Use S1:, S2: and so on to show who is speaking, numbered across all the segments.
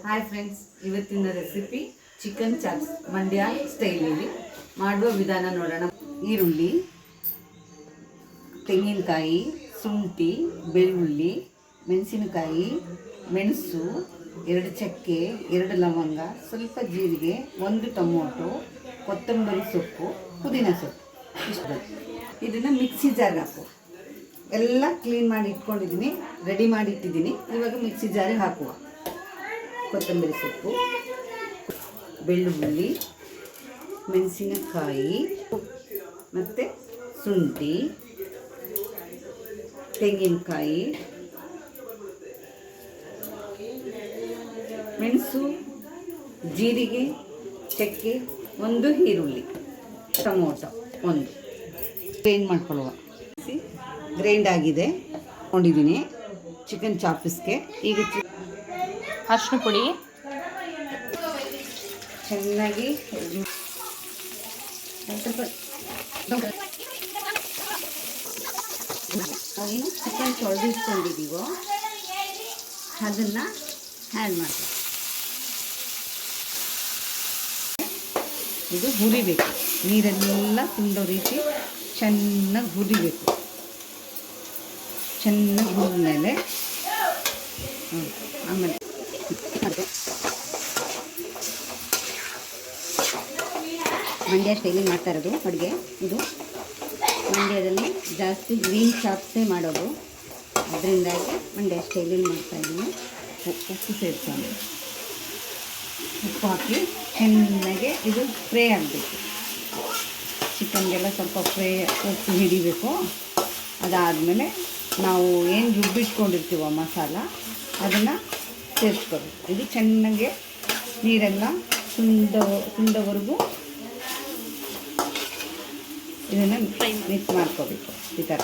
S1: Hi friends, ಇವತ್ತಿನ recipe chicken chops Mandya ಸ್ಟೈಲಲ್ಲಿ ಮಾಡುವ ವಿಧಾನ ನೋಡೋಣ. ಈರುಳ್ಳಿ, ತೆಂಗಿನಕಾಯಿ, ಶುಂಠಿ, ಬೆಳ್ಳುಳ್ಳಿ, ಮೆಣಸಿನಕಾಯಿ, ಮೆಣಸು, 2 ಚಕ್ಕೆ, 2 ಲವಂಗ, ಸ್ವಲ್ಪ ಜೀರಿಗೆ, 1 ಟೊಮೊಟೊ, ಕೊತ್ತಂಬರಿ ಸೊಪ್ಪು, ಪುದೀನ ಸೊಪ್ಪು ಇಷ್ಟು. ಇದನ್ನು ಮಿಕ್ಸಿ ಜಾರ್ಗೆ ಹಾಕು. ಎಲ್ಲ ಕ್ಲೀನ್ ಮಾಡಿ ಇಟ್ಕೊಂಡಿದ್ದೀನಿ, ರೆಡಿ ಮಾಡಿ ಇಟ್ಟಿದ್ದೀನಿ. ಇವಾಗ ಮಿಕ್ಸಿ ಜಾರಿಗೆ ಹಾಕುವ. ಕೊತ್ತಂಬರಿ ಸೊಪ್ಪು, ಬೆಳ್ಳುಳ್ಳಿ, ಮೆಣಸಿನಕಾಯಿ ಮತ್ತು ಶುಂಠಿ, ತೆಂಗಿನಕಾಯಿ, ಮೆಣಸು, ಜೀರಿಗೆ, ಚಕ್ಕೆ, 1 ಈರುಳ್ಳಿ, ಟೊಮೊಟೊ 1 ಗ್ರೈಂಡ್ ಮಾಡ್ಕೊಳ್ಳುವ. ಗ್ರೈಂಡ್ ಆಗಿದೆ ಕೊಂಡಿದ್ದೀನಿ ಚಿಕನ್ ಚಾಪ್ಸ್ಗೆ. ಈಗ
S2: ಅರಿಶಿನ ಪುಡಿ
S1: ಚೆನ್ನಾಗಿ ನಾವೇನು ಚಿಕನ್ ತೊಳೆದಿಟ್ಕೊಂಡಿದ್ದೀವೋ ಅದನ್ನು ಆ್ಯಡ್ ಮಾಡ್ತೀವಿ. ಇದು ಹುರಿಬೇಕು, ನೀರೆಲ್ಲ ತುಂಬೋ ರೀತಿ ಚೆನ್ನಾಗಿ ಹುರಿಬೇಕು. ಚೆನ್ನಾಗಿ ಹುರಿದ್ಮೇಲೆ ಆಮೇಲೆ ಮಂಡ್ಯ ಸ್ಟೈಲಿಂಗ್ ಮಾಡ್ತಾ ಇರೋದು ಅಡುಗೆ. ಇದು ಮಂಡ್ಯದಲ್ಲಿ ಜಾಸ್ತಿ ಗ್ರೀನ್ ಚಾಪ್ಸೇ ಮಾಡೋದು, ಅದರಿಂದಾಗಿ ಮಂಡ್ಯ ಸ್ಟೈಲಿಂಗ್ ಮಾಡ್ತಾಯಿದ್ದೀನಿ. ಉಪ್ಪು ಸೇರಿಸ್ಕೊಂಡು ಉಪ್ಪು ಹಾಕಿ ಚೆನ್ನಾಗೆ ಇದು ಫ್ರೈ ಆಗಬೇಕು. ಚಿಕನ್ಗೆಲ್ಲ ಸ್ವಲ್ಪ ಉಪ್ಪು ಹಿಡಿಬೇಕು. ಅದಾದಮೇಲೆ ನಾವು ಏನು ರುಬ್ಬಿಟ್ಕೊಂಡಿರ್ತೀವೋ ಮಸಾಲ ಅದನ್ನು ಸೇರಿಸ್ಕೋಬೇಕು. ಇದು ಚೆನ್ನಾಗೆ ನೀರೆಲ್ಲ ತುಂಡವರೆಗೂ ಇದನ್ನು ಮಿಕ್ಸ್ ಮಾಡ್ಕೋಬೇಕು. ಈ ಥರ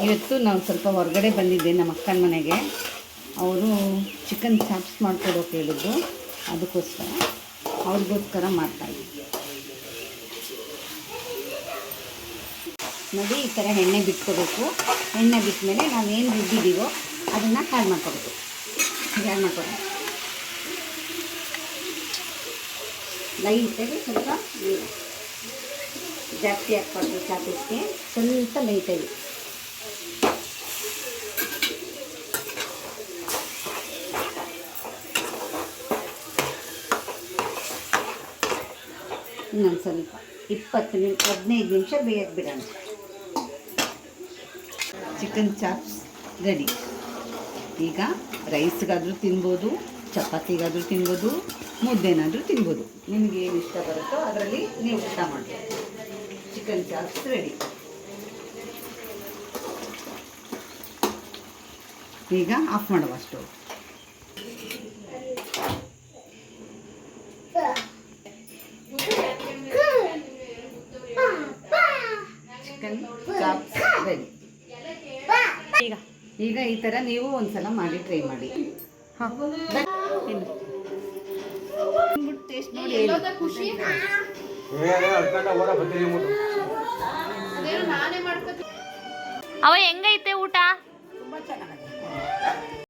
S1: ಇವತ್ತು ನಾವು ಸ್ವಲ್ಪ ಹೊರಗಡೆ ಬಂದಿದ್ದೆ ನಮ್ಮ ಅಕ್ಕನ ಮನೆಗೆ. ಅವರು ಚಿಕನ್ ಚಾಪ್ಸ್ ಮಾಡ್ಕೊಡೋಕೆ ಹೇಳಿದ್ರು, ಅದಕ್ಕೋಸ್ಕರ ಅವ್ರಿಗೋಸ್ಕರ ಮಾಡ್ತಾಯಿದ್ವಿ. ನೋಡಿ, ಈ ಥರ ಎಣ್ಣೆ ಬಿಟ್ಕೋಬೇಕು. ಎಣ್ಣೆ ಬಿಟ್ಟ ಮೇಲೆ ನಾವೇನು ರುಬ್ಬಿದ್ದೀವೋ ಅದನ್ನು ಆ್ಯಡ್ ಮಾಡ್ಕೋಬೇಕು. ಆ್ಯಡ್ ಮಾಡ್ಕೊಂಡು ಲೈಟಾಗಿ ಸ್ವಲ್ಪ ಜಾಸ್ತಿ ಹಾಕ್ಬಾರ್ದು. ಚಾಪಿಸ್ಗೆ ಸ್ವಲ್ಪ ಲೈಟಾಗಿ ಇನ್ನೊಂದು ಸ್ವಲ್ಪ 15 ನಿಮಿಷ ಬೇಯಕ್ಕೆ ಬಿಡೋಣ. Chicken chops ready. ಈಗ ರೈಸ್ಗಾದರೂ ತಿನ್ಬೋದು, ಚಪಾತಿಗಾದರೂ ತಿನ್ಬೋದು, ಮುದ್ದೆನಾದರೂ ತಿನ್ಬೋದು. ನಿಮಗೆ ಏನು ಇಷ್ಟ ಬರುತ್ತೋ ಅದರಲ್ಲಿ ನೀವು ಊಟ ಮಾಡ್ಬೋದು. Chicken chops ready. ಈಗ ಆಫ್ ಮಾಡುವ ಸ್ಟವ್. Chicken chops ready. ಈಗ ಈ ಥರ ನೀವು ಒಂದ್ಸಲ ಮಾಡಿ ಟ್ರೈ ಮಾಡಿ. ಟೇಸ್ಟ್ ನೋಡಿ.
S2: ಅವ ಹೆಂಗೈತೆ ಊಟ?
S1: ತುಂಬ ಚೆನ್ನಾಗಿದೆ.